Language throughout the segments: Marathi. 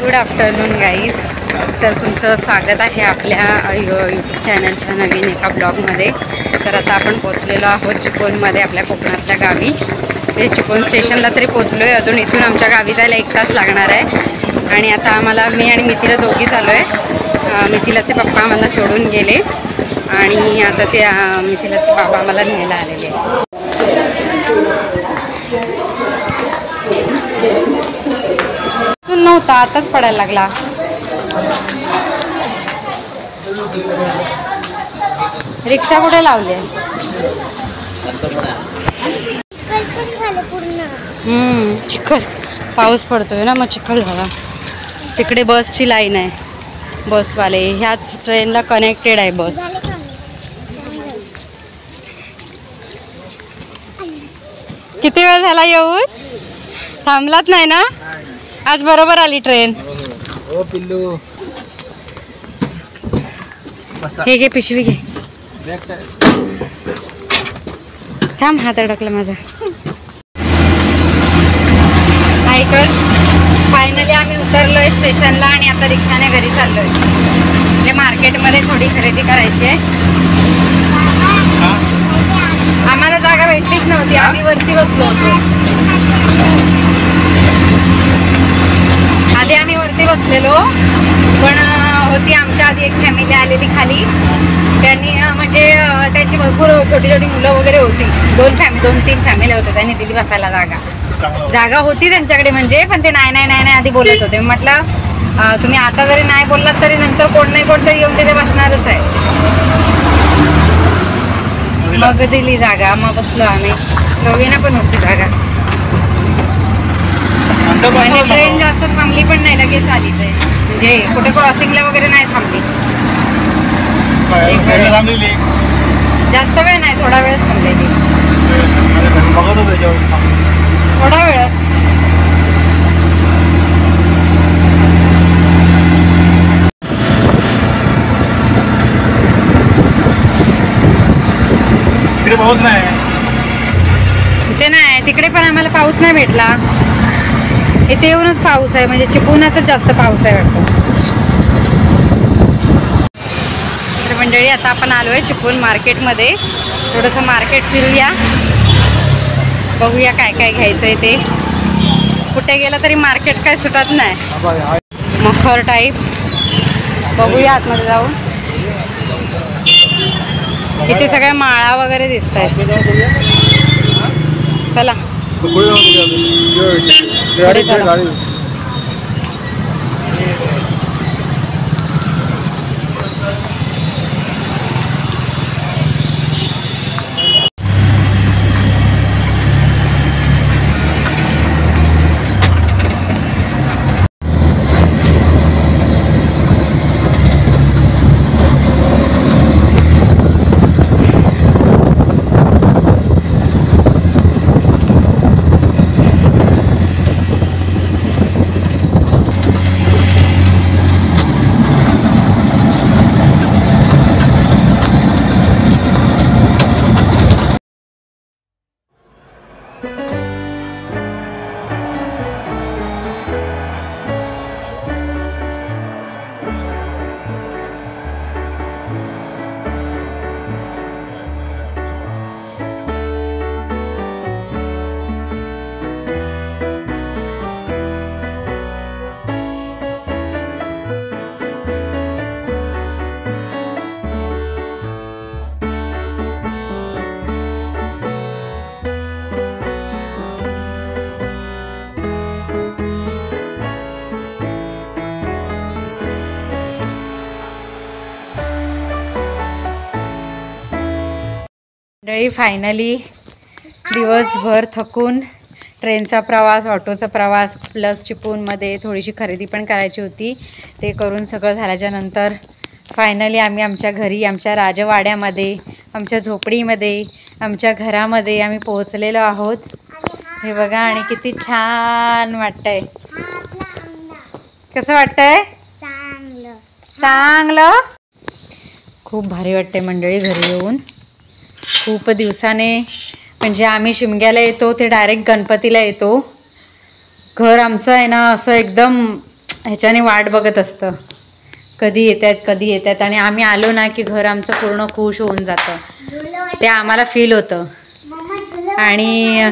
Good afternoon guys. तर तुमचं स्वागत आहे आपल्या यूट्यूब चॅनलच्या नवीन एका ब्लॉगमध्ये. तर आता आपण पोचलेलो आहोत चिपळूणमध्ये, आपल्या कोकणातल्या गावी. ते चिपळूण स्टेशनला तरी पोचलो आहे. अजून इथून आमच्या गावी जायला 1 तास लागणार आहे. आणि आता आम्हाला, मी आणि मिथिला दोघी चालू आहे. मिथिलाचे पप्पा आम्हाला सोडून गेले आणि आता ते मिथिलाचे बाबा आम्हाला न्यायला आलेले. नव्हता, आताच पडायला लागला. रिक्षा कुठे लावली? चिखल, पाऊस पडतोय ना, मग चिखल झाला. तिकडे बसची लाईन आहे, बसवाले ह्याच ट्रेनला कनेक्टेड आहे बस. किती वेळ झाला येऊन? थांबलात नाही ना? आज बरोबर आली ट्रेन. ओ पिल्लू, हे घे पिशवी घे. थांब, हात अडकला माझा. ऐकर, फायनली आम्ही उतरलोय स्टेशनला आणि आता रिक्षाने घरी चाललोय. म्हणजे मार्केटमध्ये थोडी खरेदी करायची आहे. आम्हाला जागा भेटलीच नव्हती, आम्ही वरती बसलो होतो. आधी आम्ही वरती बसलेलो, पण होती आमच्या आधी एक फॅमिली आलेली खाली. त्यांनी म्हणजे त्यांची भरपूर छोटी छोटी मुलं वगैरे होती. 2-3 फॅमिली होत्या. त्यांनी दिली बसायला जागा होती त्यांच्याकडे, म्हणजे पण ते नाही आधी बोलत होते. म्हटलं तुम्ही आता जरी नाही बोललात तरी नंतर कोण नाही कोणतरी येऊन तिथे बसणारच आहे. मग दिली जागा, मग बसलो आम्ही. दोघींना पण होती जागा. आणि ट्रेन जास्त थांबली पण नाही, लगेच आलीच आहे. म्हणजे कुठे क्रॉसिंगला वगैरे नाही थांबली. जास्त वेळ नाही, थोडा वेळ थांबलेली. थोडा वेळ. तिकडे पाऊस नाही, इथे नाही. तिकडे पण आम्हाला पाऊस नाही भेटला. इथे येऊनच पाऊस आहे, म्हणजे चिपळूणातच जास्त पाऊस आहे वाटतं. तर मंडळी, आता आपण आलोय चिपळूण मार्केटमध्ये. थोडंसं मार्केट फिरूया, बघूया काय काय घ्यायचंय ते. कुठे गेलं तरी मार्केट काय सुटत नाही. मखर टाईप बघूया आतमध्ये जाऊन. इथे सगळ्या माळा वगैरे दिसत आहेत. चला पुढे चला. फायनली दिवसभर थकून ट्रेनचा प्रवास, ऑटोचा प्रवास प्लस चिपळूणमध्ये थोडीशी खरेदी पण करायची होती. ते करून सगळं झाल्याच्या नंतर फायनली आम्ही आमच्या घरी, आमच्या राजवाड्यामध्ये, आमच्या झोपडीमध्ये, आमच्या घरामध्ये आम्ही पोहोचलेलो आहोत. हे बघा, आणि किती छान वाटतंय. कसं वाटतंय? चांगलं. खूप भारी वाटतंय मंडळी घरी येऊन. खूप दिवसाने म्हणजे आम्ही शिमग्याला येतो ते डायरेक्ट गणपतीला येतो. घर आमचं आहे ना असं एकदम ह्याच्याने वाट बघत असतं, कधी येतात आणि आम्ही आलो ना की घर आमचं पूर्ण खुश होऊन जातं, ते आम्हाला फील होतं. आणि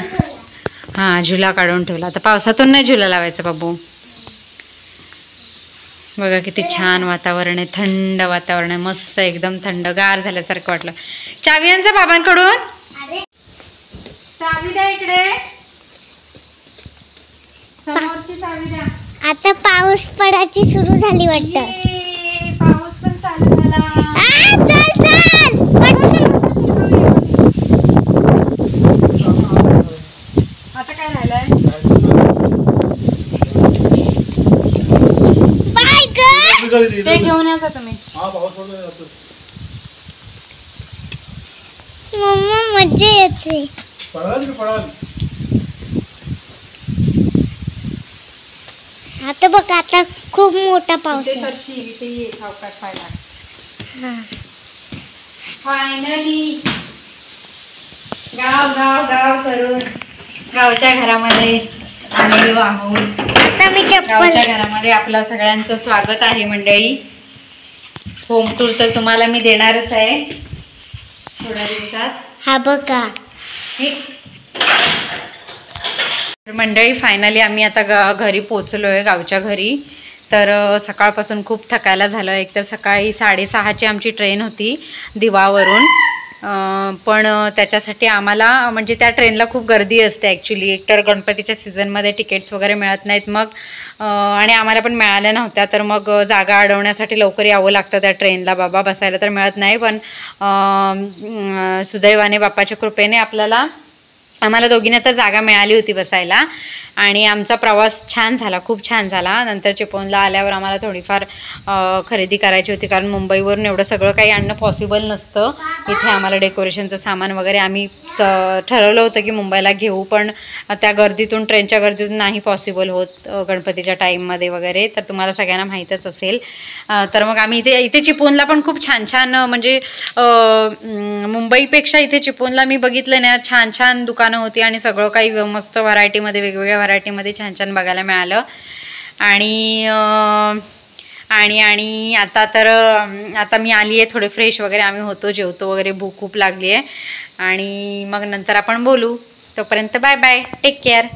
हां झुला काढून ठेवला, आता पावसातून नाही झुला लावायचा बाबू. बघा किती छान वातावरण आहे, थंड वातावरण आहे, मस्त एकदम थंडगार झाल्यासारखं वाटलं. चावी आणजा बाबांकडून, चावी द्या इकडे, समोरची चावी द्या. आता पाऊस पडायची सुरू झाली वाटतं. पाऊस पण चालू झाला. चल चल आता काय राहिलंय? बाय ग. ते घेऊन याचा तुम्ही. मम्मा मज्जा येते. आता बघ आता खूप मोठा पाऊस आहे. इथे ये सावकाश पाहिला. हा. फायनली गाव गाव गाव करून गावच्या घरामध्ये आलेलो आहोत. आता मी चप्पल गावच्या घरामध्ये आपलं सगळ्यांचं स्वागत आहे मंडळी. होम टूर तर तुम्हाला मी देणारच आहे थोड्या दिवसात. हा बघा मंडळी फायनली आम्ही आता घरी पोचलो आहे, गावच्या घरी. तर सकाळपासून खूप थकायला झालं. एकतर सकाळी 6:30ची आमची ट्रेन होती दिवावरून, पण त्याच्यासाठी आम्हाला म्हणजे त्या ट्रेनला खूप गर्दी असते ॲक्च्युली. एकतर गणपतीच्या सीझनमध्ये तिकीट्स वगैरे मिळत नाहीत मग, आणि आम्हाला पण मिळाल्या नव्हत्या, तर मग जागा अडवण्यासाठी लवकर यावं लागतं त्या ट्रेनला. बाबा बसायला तर मिळत नाही, पण सुदैवाने बाप्पाच्या कृपेने आम्हाला दोघींना तर जागा मिळाली होती बसायला. आणि आमचा प्रवास छान झाला, खूप छान झाला. नंतर चिपळूणला आल्यावर आम्हाला थोडीफार खरेदी करायची होती, कारण मुंबईवरून एवढं सगळं काही आणणं पॉसिबल नसतं. इथे आम्हाला डेकोरेशनचं सामान वगैरे आम्ही ठरवलं होतं की मुंबईला घेऊ, पण त्या गर्दीतून, ट्रेनच्या गर्दीतून नाही पॉसिबल होत गणपतीच्या टाईममध्ये वगैरे, तर तुम्हाला सगळ्यांना माहीतच असेल. तर मग आम्ही इथे चिपळूणला पण खूप छान छान, म्हणजे मुंबईपेक्षा इथे चिपळूणला मी बघितलं ना छान छान दुकानं होती आणि सगळं काही मस्त व्हरायटीमध्ये, वेगवेगळ्या व्हरायटीमध्ये छान छान बघायला मिळालं. आणि आता मी आली आहे, थोडे फ्रेश वगैरे आम्ही होतो, जेवतो वगैरे, भूक खूप लागली आहे. आणि मग नंतर आपण बोलू. तोपर्यंत बाय बाय, टेक केअर.